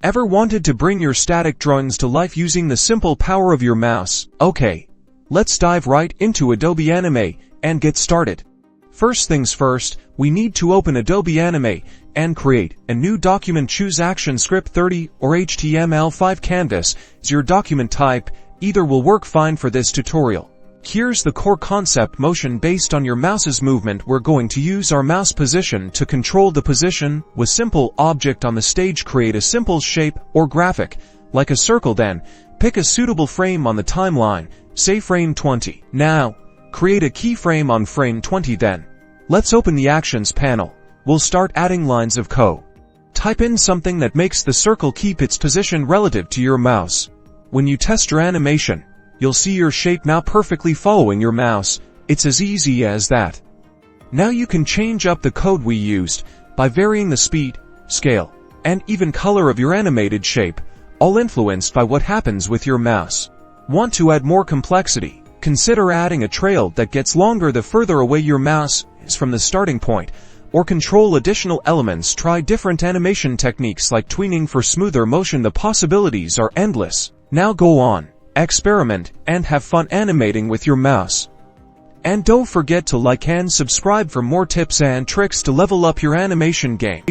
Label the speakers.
Speaker 1: Ever wanted to bring your static drawings to life using the simple power of your mouse? Okay, let's dive right into Adobe Animate and get started. First things first, we need to open Adobe Animate and create a new document. Choose ActionScript 30 or HTML5. Canvas is your document type. Either will work fine for this tutorial. Here's the core concept: motion based on your mouse's movement. We're going to use our mouse position to control the position. With simple object on the stage, create a simple shape or graphic, like a circle, then pick a suitable frame on the timeline, say frame 20. Now, create a keyframe on frame 20. Then, let's open the Actions panel. We'll start adding lines of code. Type in something that makes the circle keep its position relative to your mouse. When you test your animation, you'll see your shape now perfectly following your mouse. It's as easy as that. Now you can change up the code we used by varying the speed, scale, and even color of your animated shape, all influenced by what happens with your mouse. Want to add more complexity? Consider adding a trail that gets longer the further away your mouse is from the starting point, or control additional elements. Try different animation techniques like tweening for smoother motion. The possibilities are endless. Now go on, experiment, and have fun animating with your mouse. And don't forget to like and subscribe for more tips and tricks to level up your animation game.